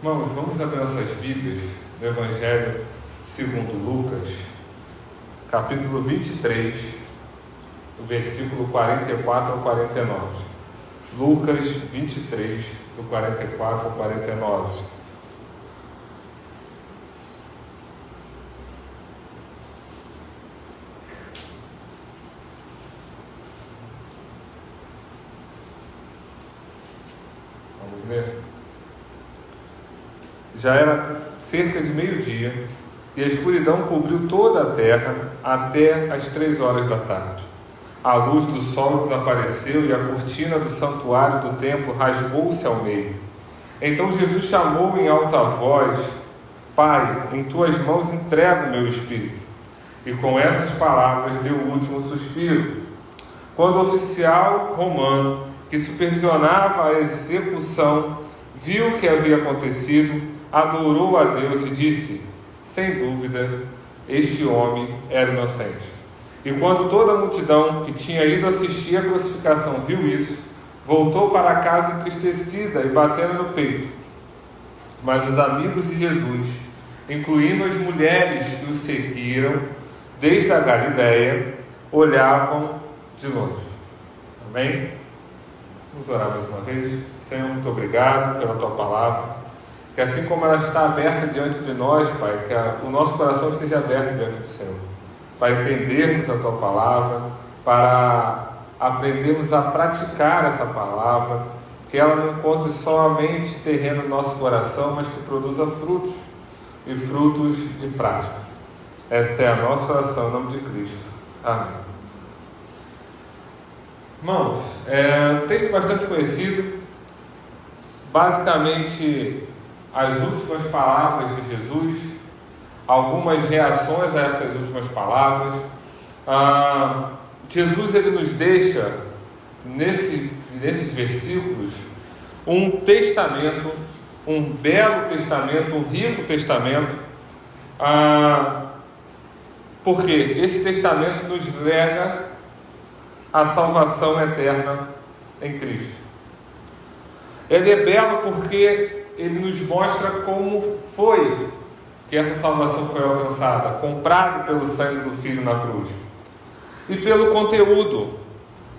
Irmãos, vamos abrir nossas Bíblias no Evangelho segundo Lucas, capítulo 23, do versículo 44 ao 49. Lucas 23, do 44 ao 49. Vamos ler? Já era cerca de meio-dia, e a escuridão cobriu toda a terra até as 3 horas da tarde. A luz do sol desapareceu e a cortina do santuário do templo rasgou-se ao meio. Então Jesus chamou em alta voz: Pai, em tuas mãos entrego o meu espírito. E com essas palavras deu o último suspiro. Quando o oficial romano que supervisionava a execução viu o que havia acontecido, adorou a Deus e disse: sem dúvida, este homem era inocente. E quando toda a multidão que tinha ido assistir à crucificação viu isso, voltou para casa entristecida e batendo no peito. Mas os amigos de Jesus, incluindo as mulheres que o seguiram desde a Galiléia, olhavam de longe. Amém? Vamos orar mais uma vez. Senhor, muito obrigado pela Tua palavra. Que assim como ela está aberta diante de nós, Pai, que o nosso coração esteja aberto diante do Senhor, para entendermos a Tua palavra, para aprendermos a praticar essa palavra, que ela não encontre somente terreno no nosso coração, mas que produza frutos, e frutos de prática. Essa é a nossa oração em nome de Cristo. Amém. Irmãos, um texto bastante conhecido, basicamente as últimas palavras de Jesus, algumas reações a essas últimas palavras. Jesus ele nos deixa, nesses versículos, um testamento, um belo testamento, um rico testamento, porque esse testamento nos lega a salvação eterna em Cristo. Ele é belo porque ele nos mostra como foi que essa salvação foi alcançada, comprado pelo sangue do Filho na cruz. E pelo conteúdo,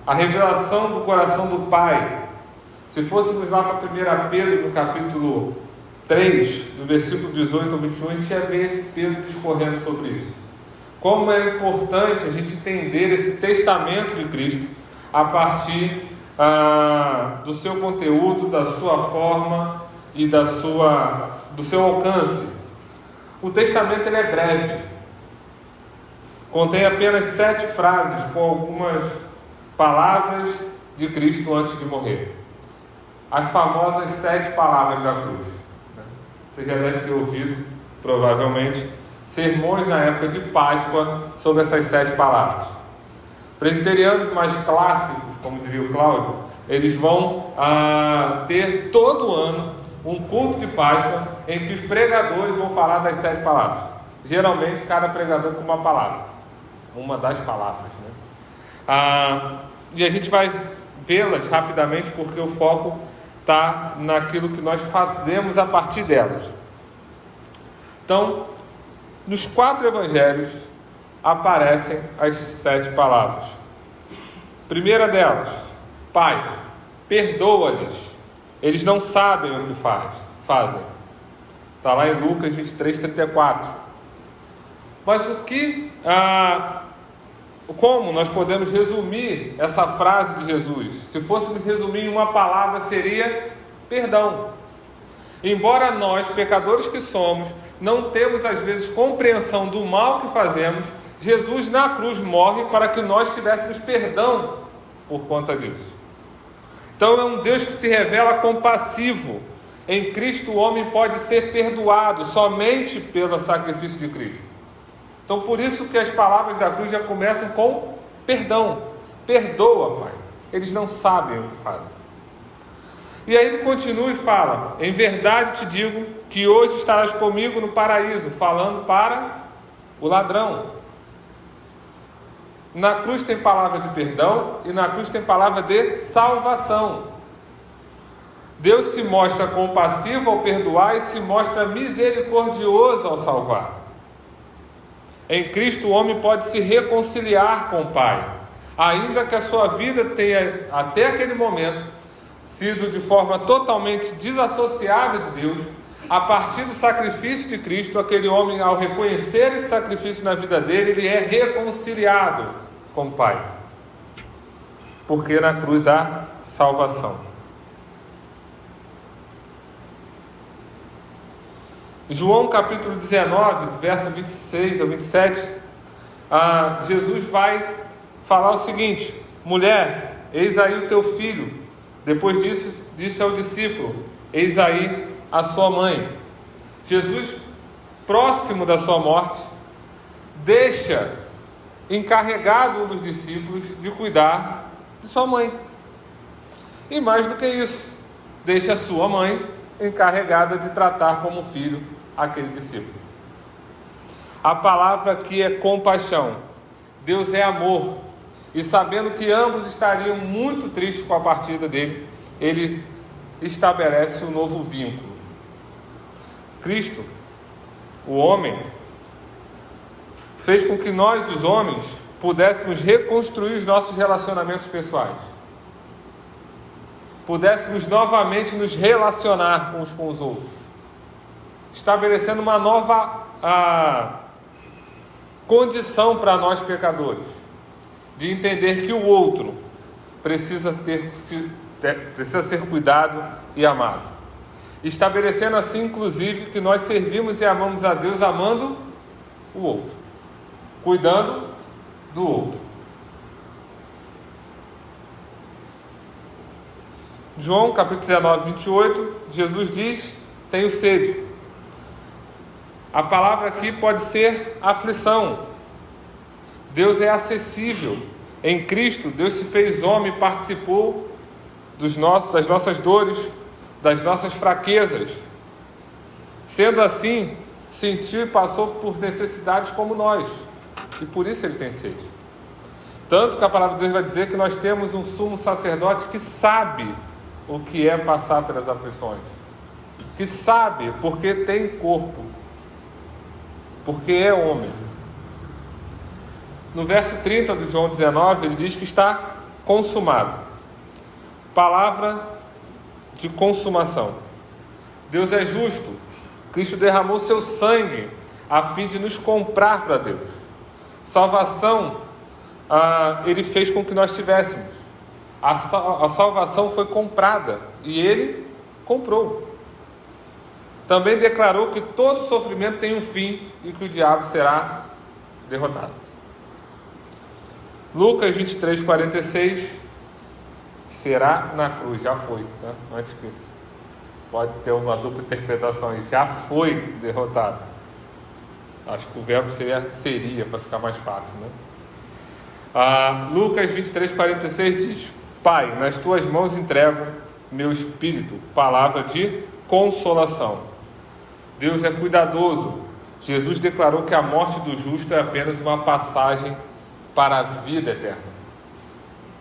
a revelação do coração do Pai. Se fôssemos lá para 1 Pedro, no capítulo 3, do versículo 18 ao 21, a gente ia ver Pedro discorrendo sobre isso. Como é importante a gente entender esse testamento de Cristo a partir do seu conteúdo, da sua forma e do seu alcance. O testamento ele é breve, contém apenas 7 frases com algumas palavras de Cristo antes de morrer, as famosas 7 palavras da cruz. Você já deve ter ouvido, provavelmente, sermões na época de Páscoa sobre essas 7 palavras. Presbiterianos mais clássicos, como diria o Cláudio, eles vão ter todo ano um culto de Páscoa em que os pregadores vão falar das 7 palavras. Geralmente cada pregador com uma palavra, uma das palavras, né? E a gente vai vê-las rapidamente porque o foco está naquilo que nós fazemos a partir delas. Então, nos 4 evangelhos aparecem as 7 palavras. Primeira delas: Pai, perdoa-lhes, eles não sabem o que fazem. Está lá em Lucas 23:34. Mas como nós podemos resumir essa frase de Jesus? Se fôssemos resumir em uma palavra, seria perdão. Embora nós, pecadores que somos, não temos às vezes compreensão do mal que fazemos, Jesus na cruz morre para que nós tivéssemos perdão por conta disso. Então é um Deus que se revela compassivo. Em Cristo o homem pode ser perdoado somente pelo sacrifício de Cristo. Então por isso que as palavras da cruz já começam com perdão. Perdoa, Pai, eles não sabem o que fazem. E aí ele continua e fala: em verdade te digo que hoje estarás comigo no paraíso, falando para o ladrão. Na cruz tem palavra de perdão e na cruz tem palavra de salvação. Deus se mostra compassivo ao perdoar e se mostra misericordioso ao salvar. Em Cristo o homem pode se reconciliar com o Pai, ainda que a sua vida tenha até aquele momento sido de forma totalmente desassociada de Deus. A partir do sacrifício de Cristo, aquele homem, ao reconhecer esse sacrifício na vida dele, ele é reconciliado com o Pai, porque na cruz há salvação. João capítulo 19, verso 26 ao 27, Jesus vai falar o seguinte: mulher, eis aí o teu filho. Depois disso, disse ao discípulo: eis aí a sua mãe. Jesus, próximo da sua morte, deixa encarregado um dos discípulos de cuidar de sua mãe. E mais do que isso, deixa a sua mãe encarregada de tratar como filho aquele discípulo. A palavra aqui é compaixão. Deus é amor, e sabendo que ambos estariam muito tristes com a partida dele, ele estabelece um novo vínculo. Cristo, o homem, fez com que nós, os homens, pudéssemos reconstruir os nossos relacionamentos pessoais, pudéssemos novamente nos relacionar uns com os outros, estabelecendo uma nova condição para nós pecadores, de entender que o outro precisa ser cuidado e amado, estabelecendo assim, inclusive, que nós servimos e amamos a Deus amando o outro, cuidando do outro. João capítulo 19, 28, Jesus diz: tenho sede. A palavra aqui pode ser aflição. Deus é acessível. Em Cristo, Deus se fez homem e participou das nossas dores, das nossas fraquezas. Sendo assim, sentiu e passou por necessidades como nós. E por isso ele tem sede. Tanto que a palavra de Deus vai dizer que nós temos um sumo sacerdote que sabe o que é passar pelas aflições. Que sabe porque tem corpo. Porque é homem. No verso 30 de João 19, ele diz que está consumado. Palavra de consumação. Deus é justo. Cristo derramou seu sangue a fim de nos comprar para Deus. Salvação, ele fez com que nós tivéssemos. A salvação foi comprada e ele comprou. Também declarou que todo sofrimento tem um fim e que o diabo será derrotado. Lucas 23, 46, será na cruz, já foi, né? Antes que pode ter uma dupla interpretação aí, já foi derrotado. Acho que o verbo seria para ficar mais fácil, né? Lucas 23, 46 diz: Pai, nas tuas mãos entrego meu espírito. Palavra de consolação. Deus é cuidadoso. Jesus declarou que a morte do justo é apenas uma passagem para a vida eterna.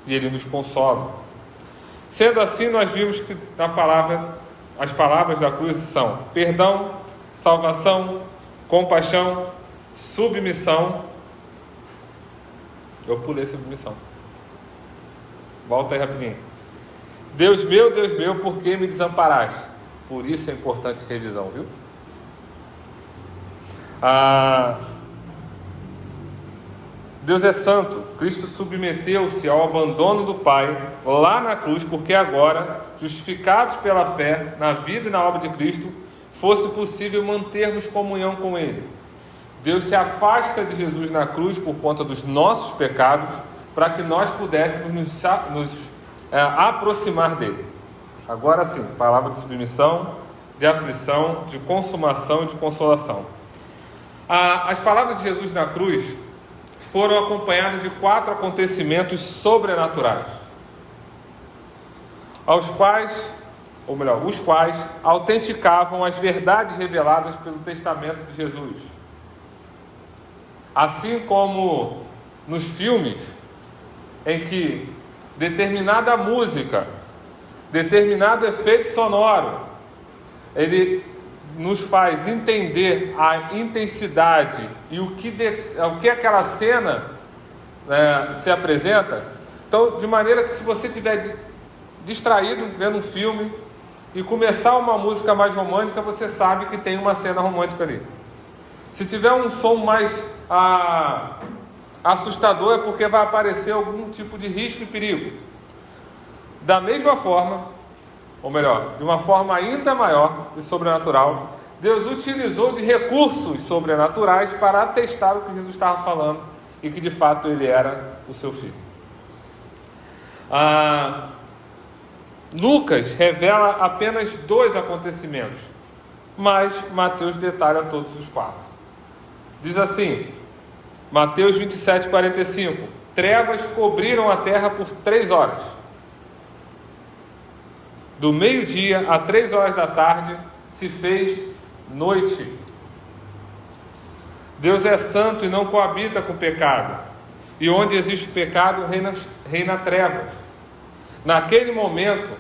E Ele nos consola. Sendo assim, nós vimos que as palavras da cruz são perdão, salvação, compaixão, submissão. Eu pulei submissão. Volta aí rapidinho. Deus meu, por que me desamparaste? Por isso é importante revisão, viu? Deus é santo. Cristo submeteu-se ao abandono do Pai lá na cruz, porque agora, justificados pela fé na vida e na obra de Cristo, fosse possível mantermos comunhão com Ele. Deus se afasta de Jesus na cruz por conta dos nossos pecados, para que nós pudéssemos nos aproximar dele. Agora sim, palavra de submissão, de aflição, de consumação e de consolação. As palavras de Jesus na cruz foram acompanhadas de 4 acontecimentos sobrenaturais, os quais autenticavam as verdades reveladas pelo testamento de Jesus. Assim como nos filmes, em que determinada música determinado efeito sonoro, ele nos faz entender a intensidade e o que aquela cena se apresenta. Então, de maneira que se você estiver distraído vendo um filme e começar uma música mais romântica, você sabe que tem uma cena romântica ali. Se tiver um som mais assustador, é porque vai aparecer algum tipo de risco e perigo. Da mesma forma, ou melhor, de uma forma ainda maior e sobrenatural, Deus utilizou de recursos sobrenaturais para atestar o que Jesus estava falando e que de fato ele era o seu filho. Lucas revela apenas 2 acontecimentos, mas Mateus detalha todos os 4. Diz assim, Mateus 27:45: trevas cobriram a terra por 3 horas. Do meio-dia a 3 horas da tarde se fez noite. Deus é santo e não coabita com o pecado. E onde existe pecado, reina trevas. Naquele momento,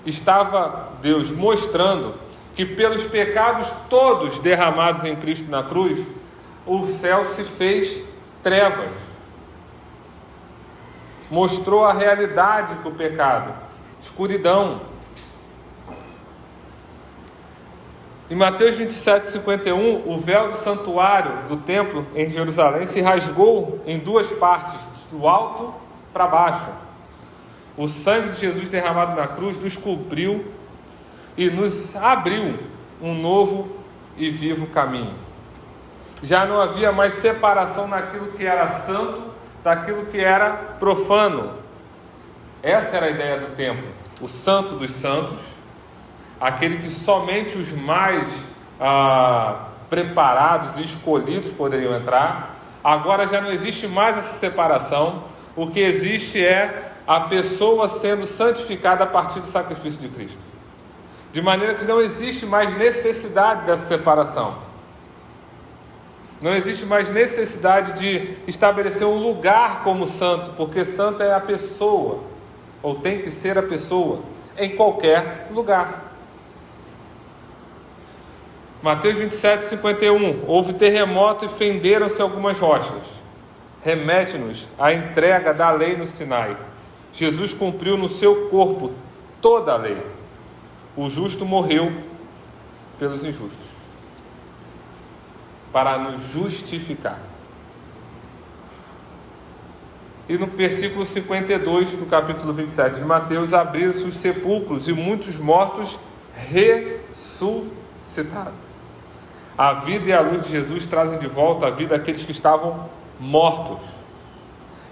estava Deus mostrando que pelos pecados todos derramados em Cristo na cruz, o céu se fez trevas. Mostrou a realidade do pecado, escuridão. Em Mateus 27:51, o véu do santuário do templo em Jerusalém se rasgou em 2 partes, do alto para baixo. O sangue de Jesus derramado na cruz nos cobriu e nos abriu um novo e vivo caminho. Já não havia mais separação naquilo que era santo daquilo que era profano. Essa era a ideia do templo, o santo dos santos, aquele que somente os mais preparados e escolhidos poderiam entrar. Agora já não existe mais essa separação. O que existe é a pessoa sendo santificada a partir do sacrifício de Cristo, de maneira que não existe mais necessidade dessa separação. Não existe mais necessidade de estabelecer um lugar como santo, porque santo é a pessoa, ou tem que ser a pessoa, em qualquer lugar. Mateus 27:51, houve terremoto e fenderam-se algumas rochas. Remete-nos à entrega da lei no Sinai. Jesus cumpriu no seu corpo toda a lei. O justo morreu pelos injustos, para nos justificar. E no versículo 52 do capítulo 27 de Mateus, abriram-se os sepulcros e muitos mortos ressuscitaram. A vida e a luz de Jesus trazem de volta a vida aqueles que estavam mortos.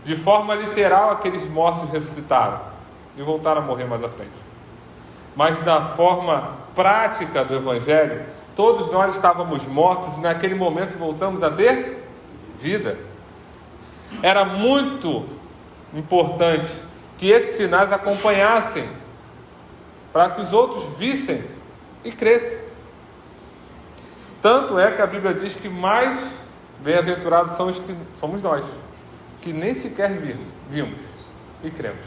De forma literal, aqueles mortos ressuscitaram e voltaram a morrer mais à frente. Mas da forma prática do Evangelho, todos nós estávamos mortos e naquele momento voltamos a ter vida. Era muito importante que esses sinais acompanhassem, para que os outros vissem e crescem. Tanto é que a Bíblia diz que mais bem-aventurados são os que somos nós, que nem sequer vimos e cremos.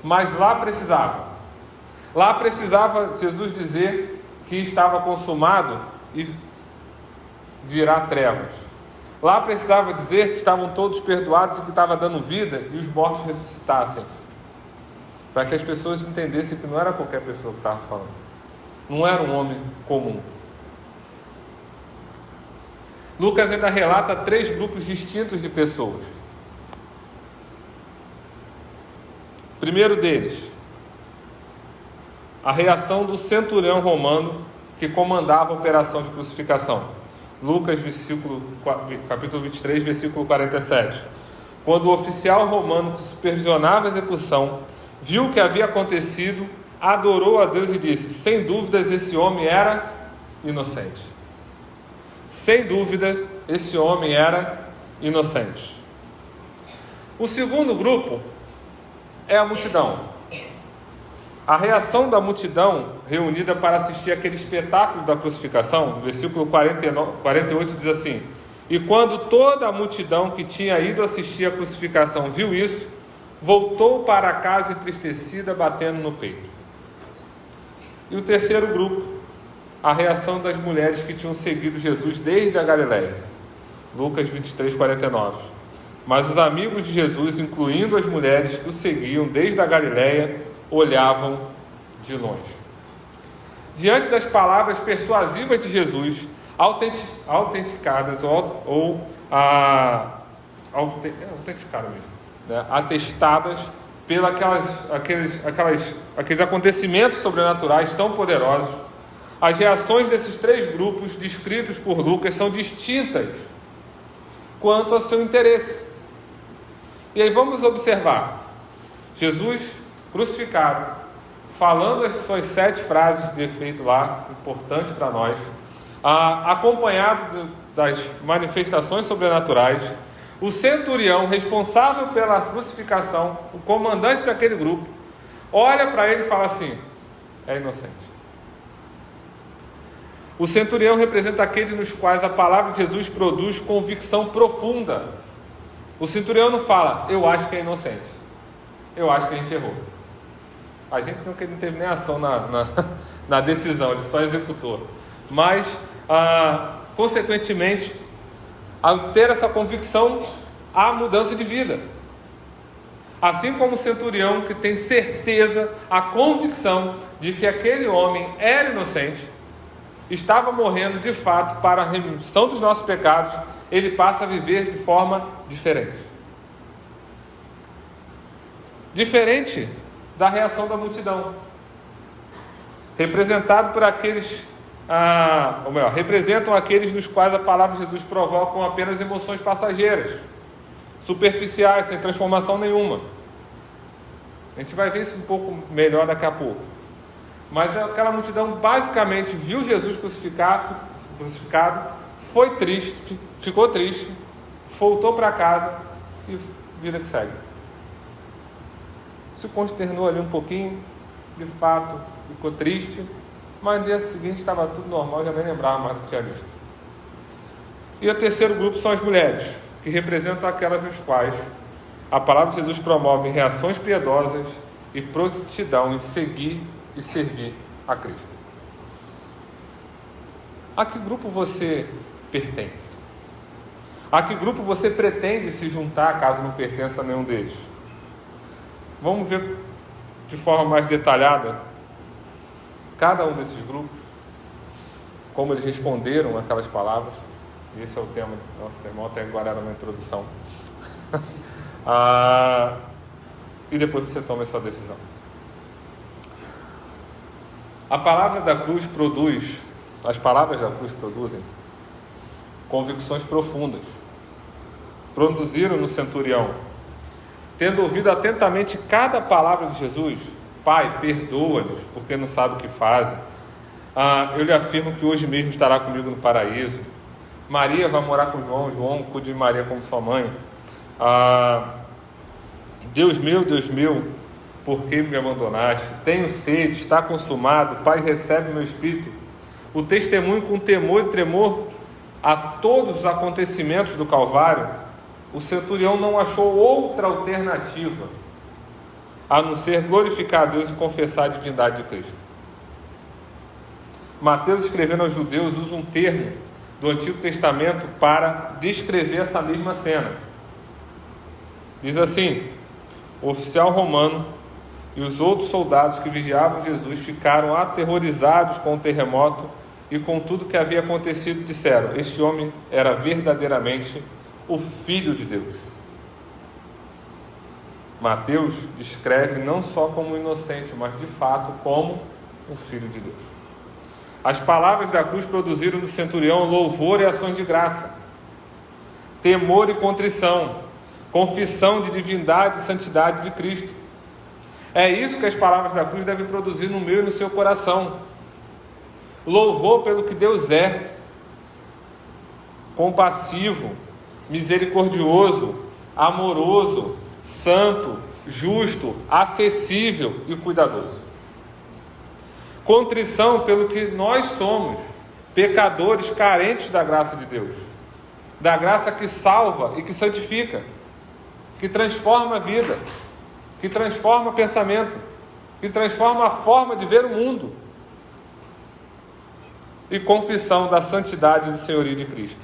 Mas lá precisava Jesus dizer que estava consumado e virá trevas. Lá precisava dizer que estavam todos perdoados e que estava dando vida e os mortos ressuscitassem, para que as pessoas entendessem que não era qualquer pessoa que estava falando, não era um homem comum. Lucas ainda relata 3 grupos distintos de pessoas. Primeiro deles, a reação do centurião romano que comandava a operação de crucificação. Lucas capítulo 23, versículo 47. Quando o oficial romano que supervisionava a execução viu o que havia acontecido, adorou a Deus e disse: sem dúvidas esse homem era inocente. Sem dúvida esse homem era inocente. O segundo grupo é a multidão. A reação da multidão reunida para assistir aquele espetáculo da crucificação, no versículo 48 diz assim: e quando toda a multidão que tinha ido assistir a crucificação viu isso, voltou para casa entristecida, batendo no peito. E o terceiro grupo, a reação das mulheres que tinham seguido Jesus desde a Galileia. Lucas 23, 49. Mas os amigos de Jesus, incluindo as mulheres que o seguiam desde a Galileia, olhavam de longe. Diante das palavras persuasivas de Jesus, autenticadas autenticadas mesmo, né? Atestadas pelos aqueles acontecimentos sobrenaturais tão poderosos, as reações desses três grupos descritos por Lucas são distintas quanto ao seu interesse. E aí vamos observar Jesus crucificado, falando as suas 7 frases de efeito lá, importante para nós, acompanhado das manifestações sobrenaturais. O centurião responsável pela crucificação, o comandante daquele grupo, olha para ele e fala assim: é inocente. O centurião representa aqueles nos quais a palavra de Jesus produz convicção profunda. O centurião não fala: eu acho que é inocente, eu acho que a gente errou. A gente não teve nem ação na decisão, ele só executou. Mas, consequentemente, ao ter essa convicção, há mudança de vida. Assim como o centurião que tem certeza, a convicção de que aquele homem era inocente, estava morrendo de fato para a remissão dos nossos pecados, ele passa a viver de forma diferente. Diferente da reação da multidão, representado por aqueles, representam aqueles nos quais a palavra de Jesus provocam apenas emoções passageiras, superficiais, sem transformação nenhuma. A gente vai ver isso um pouco melhor daqui a pouco. Mas aquela multidão basicamente viu Jesus crucificado, foi triste, ficou triste, voltou para casa e vida que segue. Se consternou ali um pouquinho, de fato, ficou triste, mas no dia seguinte estava tudo normal, já nem lembrava mais do que tinha visto. E o terceiro grupo são as mulheres, que representam aquelas nos quais a palavra de Jesus promove reações piedosas e prontidão em seguir e servir a Cristo. A que grupo você pertence? A que grupo você pretende se juntar, caso não pertença a nenhum deles? Vamos ver de forma mais detalhada cada um desses grupos, como eles responderam aquelas palavras. Esse é o tema do nosso sermão, até agora era uma introdução. E depois você toma a sua decisão. A palavra da cruz produz, as palavras da cruz produzem convicções profundas. Produziram no centurião, tendo ouvido atentamente cada palavra de Jesus: Pai, perdoa-lhes, porque não sabem o que fazem. Eu lhe afirmo que hoje mesmo estará comigo no paraíso. Maria vai morar com João, João cuida de Maria como sua mãe. Deus meu, por que me abandonaste? Tenho sede, está consumado. Pai, recebe meu espírito. O testemunho com temor e tremor a todos os acontecimentos do Calvário. O centurião não achou outra alternativa a não ser glorificar a Deus e confessar a divindade de Cristo. Mateus, escrevendo aos judeus, usa um termo do Antigo Testamento para descrever essa mesma cena. Diz assim: o oficial romano e os outros soldados que vigiavam Jesus ficaram aterrorizados com o terremoto e com tudo que havia acontecido. Disseram: este homem era verdadeiramente o Filho de Deus. Mateus descreve não só como inocente, mas de fato como o Filho de Deus. As palavras da cruz produziram no centurião louvor e ações de graça, temor e contrição, confissão de divindade e santidade de Cristo. É isso que as palavras da cruz devem produzir no meu e no seu coração. Louvor pelo que Deus é, compassivo, misericordioso, amoroso, santo, justo, acessível e cuidadoso. Contrição pelo que nós somos, pecadores carentes da graça de Deus, da graça que salva e que santifica, que transforma a vida, que transforma pensamento, que transforma a forma de ver o mundo. E confissão da santidade e do senhorio de Cristo.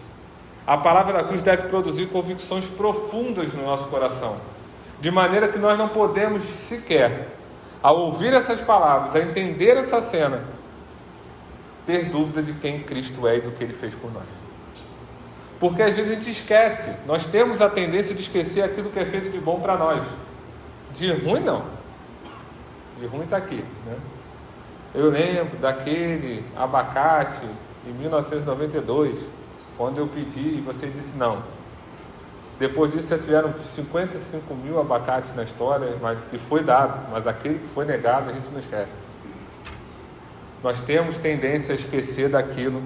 A palavra da cruz deve produzir convicções profundas no nosso coração, de maneira que nós não podemos sequer, ao ouvir essas palavras, a entender essa cena, ter dúvida de quem Cristo é e do que Ele fez por nós. Porque às vezes a gente esquece, nós temos a tendência de esquecer aquilo que é feito de bom para nós. De ruim não. De ruim está aqui, né? Eu lembro daquele abacate em 1992, quando eu pedi e você disse não. Depois disso já tiveram 55 mil abacates na história, que foi dado, mas aquele que foi negado a gente não esquece. Nós temos tendência a esquecer daquilo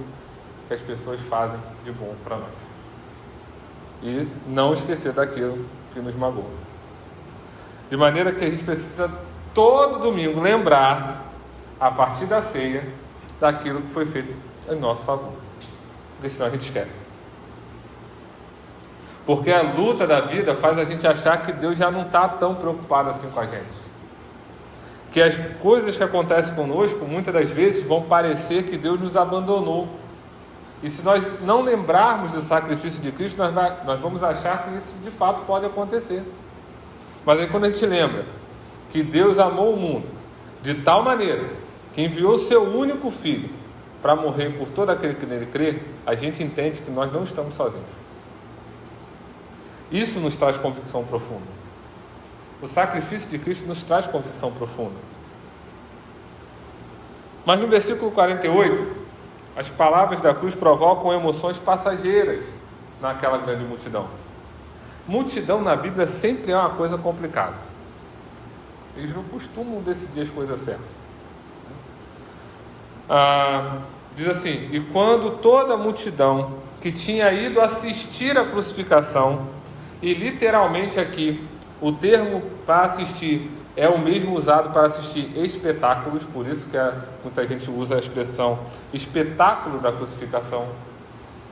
que as pessoas fazem de bom para nós. E não esquecer daquilo que nos magoa. De maneira que a gente precisa todo domingo lembrar, a partir da ceia, daquilo que foi feito em nosso favor. Porque senão a gente esquece. Porque a luta da vida faz a gente achar que Deus já não está tão preocupado assim com a gente. Que as coisas que acontecem conosco, muitas das vezes, vão parecer que Deus nos abandonou. E se nós não lembrarmos do sacrifício de Cristo, nós vamos achar que isso de fato pode acontecer. Mas aí quando a gente lembra que Deus amou o mundo de tal maneira que enviou o seu único Filho para morrer por todo aquele que nele crê, a gente entende que nós não estamos sozinhos. Isso nos traz convicção profunda. O sacrifício de Cristo nos traz convicção profunda. Mas no versículo 48, as palavras da cruz provocam emoções passageiras naquela grande multidão. Multidão na Bíblia sempre é uma coisa complicada. Eles não costumam decidir as coisas certas. Diz assim: e quando toda a multidão que tinha ido assistir à crucificação, e literalmente aqui o termo para assistir é o mesmo usado para assistir espetáculos, por isso que muita gente usa a expressão espetáculo da crucificação,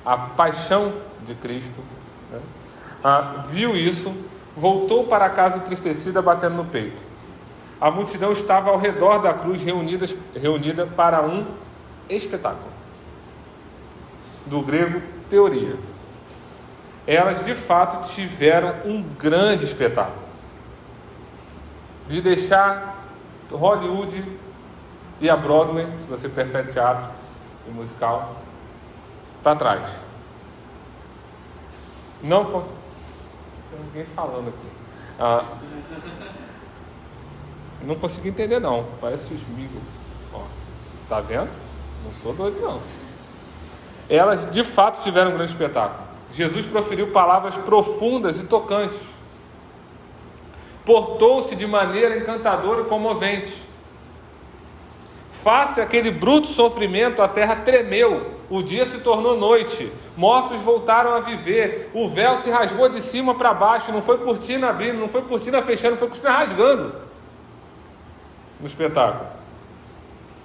a paixão de Cristo, né? Viu isso, voltou para casa entristecida, batendo no peito. A multidão estava ao redor da cruz, reunida para um espetáculo. Do grego, teoria. Elas, de fato, tiveram um grande espetáculo. De deixar Hollywood e a Broadway, se você prefere teatro e musical, para trás. Não... Tem ninguém falando aqui. Não consegui entender não, parece os migos. Tá vendo? Não estou doido não. Elas de fato tiveram um grande espetáculo. Jesus proferiu palavras profundas e tocantes. Portou-se de maneira encantadora e comovente. Face àquele bruto sofrimento, a terra tremeu, o dia se tornou noite, mortos voltaram a viver, o véu se rasgou de cima para baixo, não foi cortina abrindo, não foi cortina fechando, foi cortina rasgando. No espetáculo.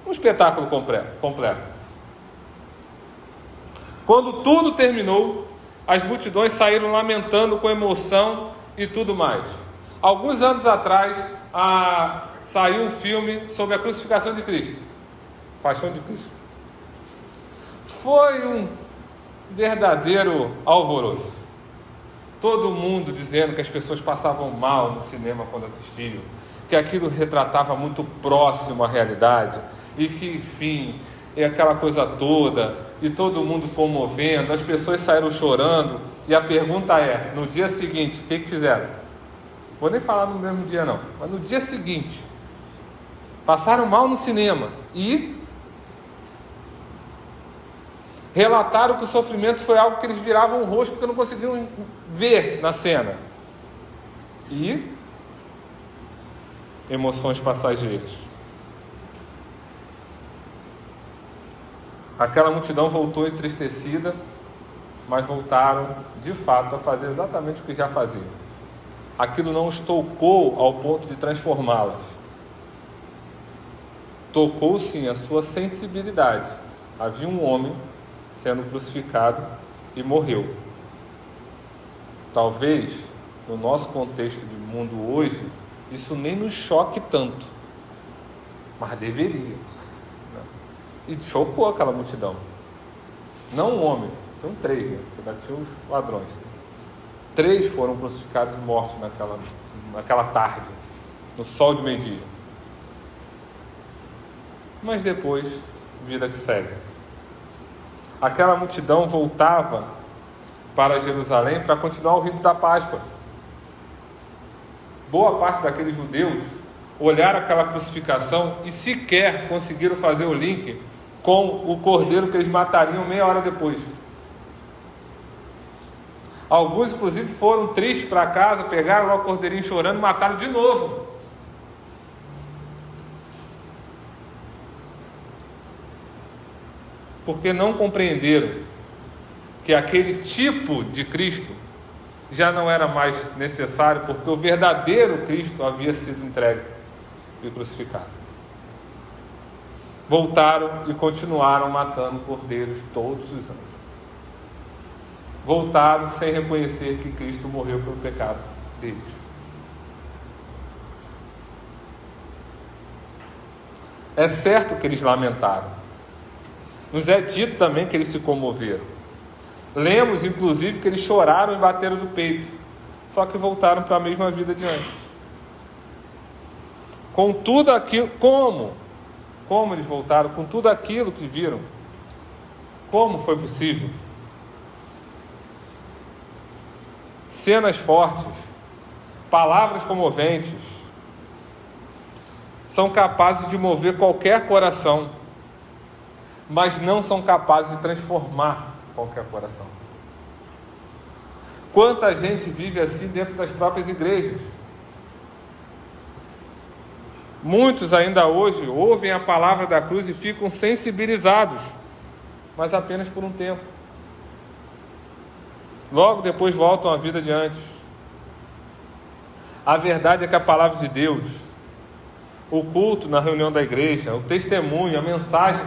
Um espetáculo completo. Quando tudo terminou, as multidões saíram lamentando com emoção e tudo mais. Alguns anos atrás, saiu um filme sobre a crucificação de Cristo. Paixão de Cristo. Foi um verdadeiro alvoroço. Todo mundo dizendo que as pessoas passavam mal no cinema quando assistiam, que aquilo retratava muito próximo à realidade, e que, enfim, é aquela coisa toda, e todo mundo comovendo, as pessoas saíram chorando, e a pergunta é, no dia seguinte, o que fizeram? Vou nem falar no mesmo dia não, mas no dia seguinte, passaram mal no cinema, e relataram que o sofrimento foi algo que eles viravam o rosto, porque não conseguiam ver na cena, e emoções passageiras. Aquela multidão voltou entristecida, mas voltaram de fato a fazer exatamente o que já faziam. Aquilo não os tocou ao ponto de transformá-las. Tocou sim a sua sensibilidade. Havia um homem sendo crucificado e morreu. Talvez, no nosso contexto de mundo hoje, isso nem nos choque tanto, mas deveria. E chocou aquela multidão. Não um homem, são 3, né? Porque daqui tinha os ladrões. 3 foram crucificados e mortos naquela tarde, no sol de meio-dia. Mas depois, vida que segue. Aquela multidão voltava para Jerusalém para continuar o rito da Páscoa. Boa parte daqueles judeus olharam aquela crucificação e sequer conseguiram fazer o link com o cordeiro que eles matariam meia hora depois. Alguns, inclusive, foram tristes para casa, pegaram lá o cordeirinho chorando e mataram de novo. Porque não compreenderam que aquele tipo de Cristo já não era mais necessário, porque o verdadeiro Cristo havia sido entregue e crucificado. Voltaram e continuaram matando cordeiros todos os anos. Voltaram sem reconhecer que Cristo morreu pelo pecado deles. É certo que eles lamentaram. Nos é dito também que eles se comoveram. Lemos, inclusive, que eles choraram e bateram do peito, só que voltaram para a mesma vida de antes. Com tudo aquilo, como eles voltaram? Com tudo aquilo que viram. Como foi possível? Cenas fortes, palavras comoventes, são capazes de mover qualquer coração, mas não são capazes de transformar qualquer coração. Quanta gente vive assim dentro das próprias igrejas. Muitos ainda hoje ouvem a palavra da cruz e ficam sensibilizados, mas apenas por um tempo. Logo depois voltam à vida de antes. A verdade é que a palavra de Deus, o culto na reunião da igreja, o testemunho, a mensagem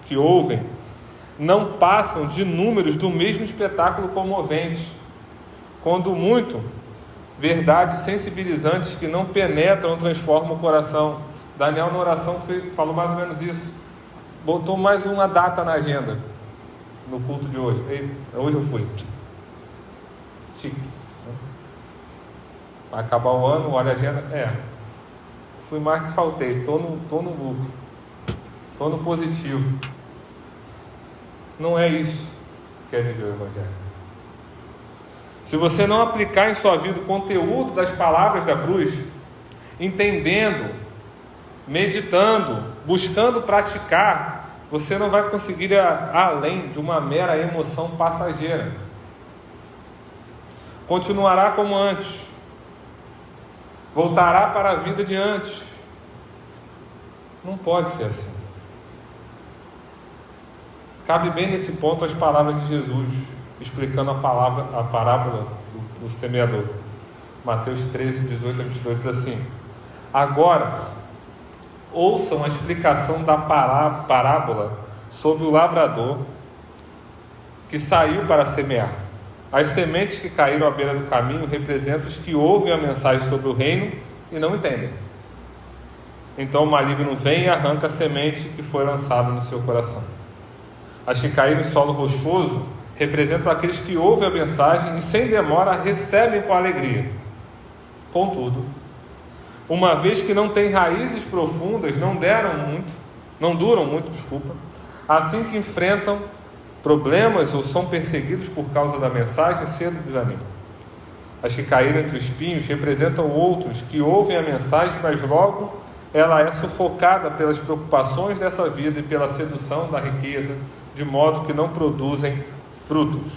que ouvem, não passam de números do mesmo espetáculo comovente, quando muito, verdades sensibilizantes que não penetram, transformam o coração. Daniel, na oração, falou mais ou menos isso. Botou mais uma data na agenda, no culto de hoje. Hoje eu fui. Chique. Vai acabar o ano, olha a agenda. Fui mais que faltei. Estou no lucro. Estou no positivo. Não é isso que é viver o Evangelho. Se você não aplicar em sua vida o conteúdo das palavras da cruz, entendendo, meditando, buscando praticar, você não vai conseguir ir além de uma mera emoção passageira. Continuará como antes, voltará para a vida de antes. Não pode ser assim. Cabe bem nesse ponto as palavras de Jesus, explicando a parábola do semeador. Mateus 13, 18 a 22 diz assim: agora, ouçam a explicação da parábola sobre o lavrador que saiu para semear. As sementes que caíram à beira do caminho representam os que ouvem a mensagem sobre o reino e não entendem. Então o maligno vem e arranca a semente que foi lançada no seu coração. As que caíram em solo rochoso representam aqueles que ouvem a mensagem e sem demora recebem com alegria. Contudo, uma vez que não têm raízes profundas, não duram muito, assim que enfrentam problemas ou são perseguidos por causa da mensagem, cedo desanimam. As que caíram entre os espinhos representam outros que ouvem a mensagem, mas logo ela é sufocada pelas preocupações dessa vida e pela sedução da riqueza, de modo que não produzem frutos.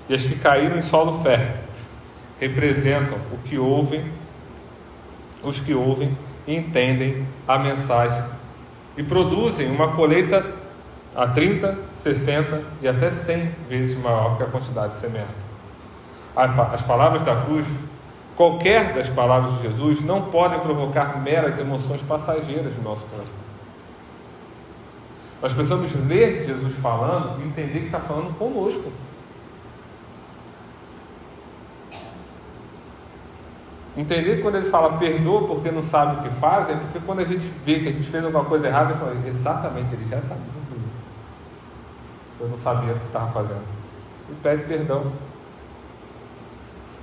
E as que caíram em solo fértil representam os que ouvem e entendem a mensagem e produzem uma colheita a 30, 60 e até 100 vezes maior que a quantidade semeada. As palavras da cruz, qualquer das palavras de Jesus, não podem provocar meras emoções passageiras no nosso coração. Nós precisamos ler Jesus falando e entender que está falando conosco. Entender que quando ele fala perdoa porque não sabe o que faz, é porque quando a gente vê que a gente fez alguma coisa errada, ele fala, exatamente, ele já sabia. Eu não sabia o que estava fazendo. E pede perdão.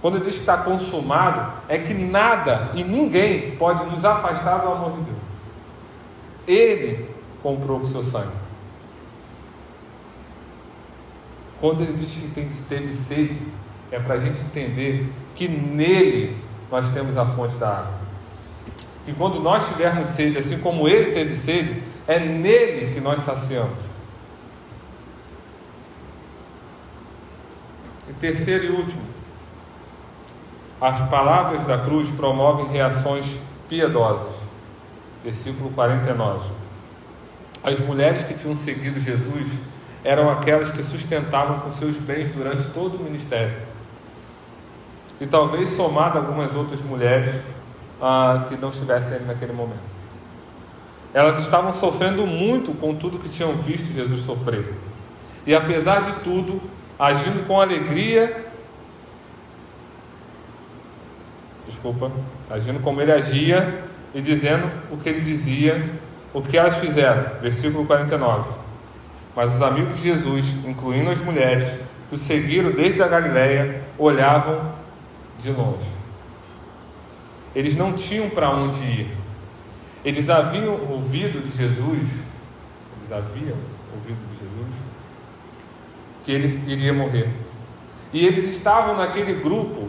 Quando ele diz que está consumado, é que nada e ninguém pode nos afastar do amor de Deus. Ele comprou com o seu sangue. Quando ele diz que teve sede, é para a gente entender que nele nós temos a fonte da água. E quando nós tivermos sede, assim como ele teve sede, é nele que nós saciamos. E terceiro e último, as palavras da cruz promovem reações piedosas. Versículo 49. As mulheres que tinham seguido Jesus eram aquelas que sustentavam com seus bens durante todo o ministério. E talvez somado a algumas outras mulheres que não estivessem ali naquele momento. Elas estavam sofrendo muito com tudo que tinham visto Jesus sofrer. E apesar de tudo, agindo com alegria, agindo como ele agia e dizendo o que ele dizia, o que elas fizeram. Versículo 49. Mas os amigos de Jesus, incluindo as mulheres que o seguiram desde a Galileia, olhavam de longe. Eles não tinham para onde ir. Eles haviam ouvido de Jesus, que ele iria morrer. E eles estavam naquele grupo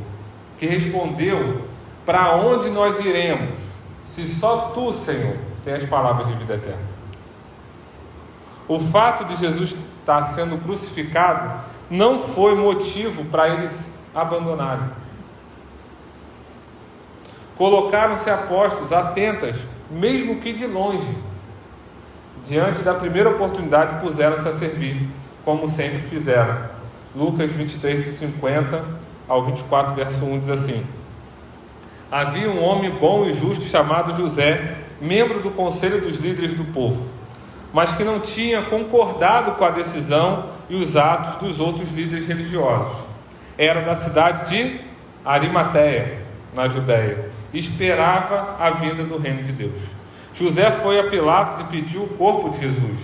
que respondeu: para onde nós iremos, se só tu, Senhor, tens as palavras de vida eterna? O fato de Jesus estar sendo crucificado não foi motivo para eles abandonarem. Colocaram-se apostos, atentas, mesmo que de longe. Diante da primeira oportunidade, puseram-se a servir, como sempre fizeram. Lucas 23, de 50 ao 24, verso 1, diz assim: havia um homem bom e justo chamado José, membro do conselho dos líderes do povo, mas que não tinha concordado com a decisão e os atos dos outros líderes religiosos. Era da cidade de Arimateia, na Judéia, e esperava a vinda do reino de Deus. José foi a Pilatos e pediu o corpo de Jesus.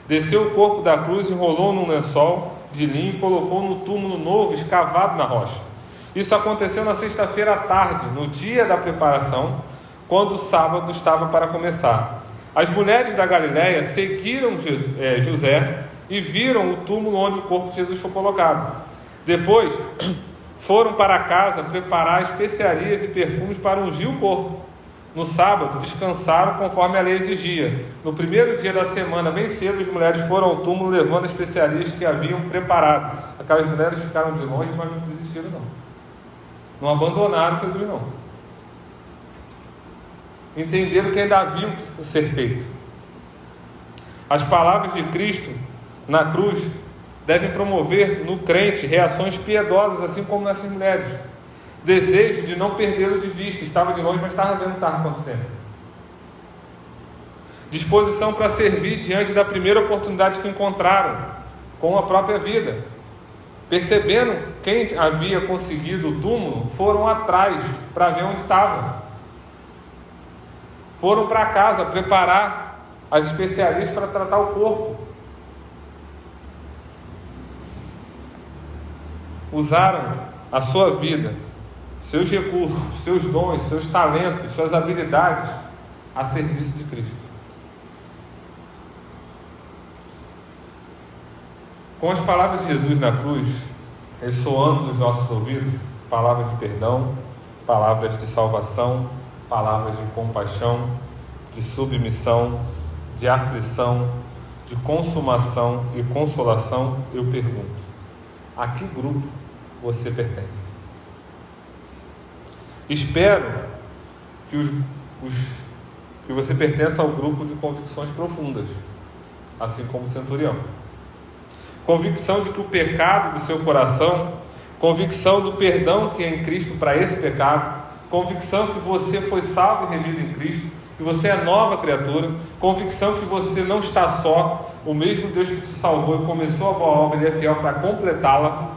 Desceu o corpo da cruz, enrolou num lençol de linho e colocou no túmulo novo escavado na rocha. Isso aconteceu na sexta-feira à tarde, no dia da preparação, quando o sábado estava para começar. As mulheres da Galileia seguiram José e viram o túmulo onde o corpo de Jesus foi colocado. Depois, foram para casa preparar especiarias e perfumes para ungir o corpo. No sábado, descansaram conforme a lei exigia. No primeiro dia da semana, bem cedo, as mulheres foram ao túmulo levando as especiarias que haviam preparado. Aquelas mulheres ficaram de longe, mas não desistiram não. Não abandonaram Jesus não. Entenderam que ainda havia que ser feito. As palavras de Cristo na cruz devem promover no crente reações piedosas, assim como nessas mulheres. Desejo de não perdê-lo de vista. Estava de longe, mas estava vendo o que estava acontecendo. Disposição para servir diante da primeira oportunidade que encontraram, com a própria vida. Percebendo quem havia conseguido o túmulo, foram atrás para ver onde estava. Foram para casa preparar as especiarias para tratar o corpo. Usaram a sua vida, seus recursos, seus dons, seus talentos, suas habilidades a serviço de Cristo. Com as palavras de Jesus na cruz ressoando nos nossos ouvidos, palavras de perdão, palavras de salvação, palavras de compaixão, de submissão, de aflição, de consumação e consolação, eu pergunto: a que grupo você pertence? Espero que você pertença ao grupo de convicções profundas, assim como o centurião. Convicção de que o pecado do seu coração, convicção do perdão que é em Cristo para esse pecado, convicção que você foi salvo e remido em Cristo, que você é nova criatura, convicção que você não está só, o mesmo Deus que te salvou e começou a boa obra, Ele é fiel para completá-la,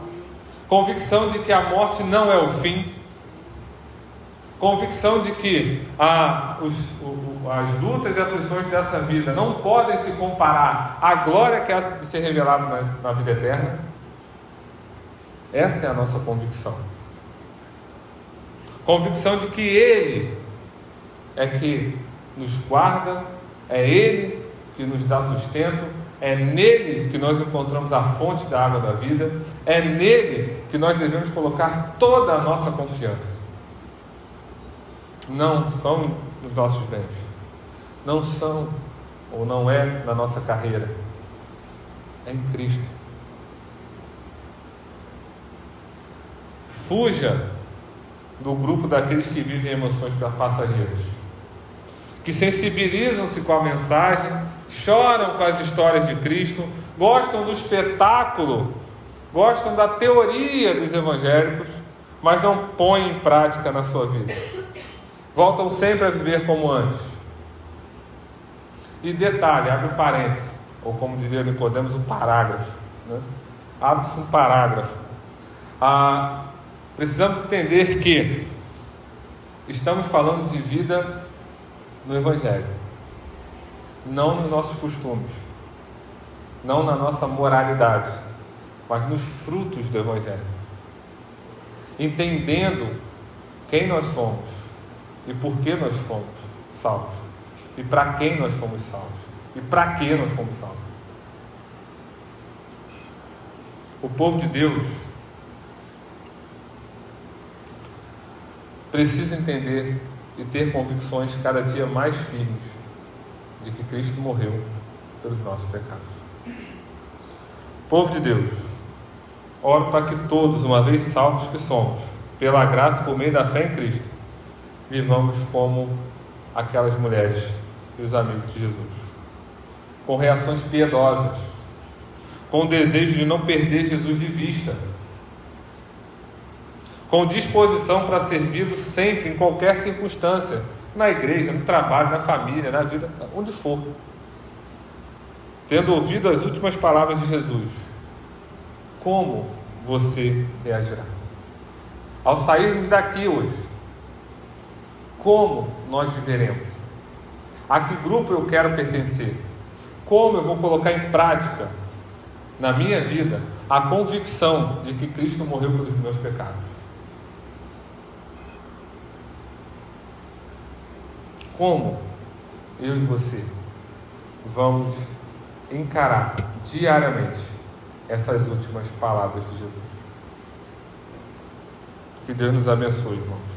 convicção de que a morte não é o fim, Convicção de que as lutas e aflições dessa vida não podem se comparar à glória que há de ser revelada na vida eterna. Essa é a nossa convicção. Convicção de que Ele é que nos guarda, é Ele que nos dá sustento, é nele que nós encontramos a fonte da água da vida, é nele que nós devemos colocar toda a nossa confiança. Não são nos nossos bens, não são ou não é na nossa carreira, é em Cristo. Fuja do grupo daqueles que vivem emoções passageiras, que sensibilizam-se com a mensagem, choram com as histórias de Cristo, gostam do espetáculo, gostam da teoria dos evangélicos, mas não põem em prática na sua vida. Voltam sempre a viver como antes. E detalhe, abre um parênteses, ou como diria Nicodemos, um parágrafo, né? Abre-se um parágrafo. Precisamos entender que estamos falando de vida no Evangelho, não nos nossos costumes, não na nossa moralidade, mas nos frutos do Evangelho, entendendo quem nós somos e por que nós fomos salvos, e para quem nós fomos salvos, e para que nós fomos salvos. O povo de Deus precisa entender e ter convicções cada dia mais firmes de que Cristo morreu pelos nossos pecados. Povo de Deus, oro para que todos, uma vez salvos que somos, pela graça por meio da fé em Cristo, vivamos como aquelas mulheres e os amigos de Jesus, com reações piedosas, com o desejo de não perder Jesus de vista, com disposição para servi-lo sempre, em qualquer circunstância, na igreja, no trabalho, na família, na vida, onde for, tendo ouvido as últimas palavras de Jesus. Como você reagirá? Ao sairmos daqui hoje, como nós viveremos? A que grupo eu quero pertencer? Como eu vou colocar em prática, na minha vida, a convicção de que Cristo morreu pelos meus pecados? Como eu e você vamos encarar diariamente essas últimas palavras de Jesus? Que Deus nos abençoe, irmãos.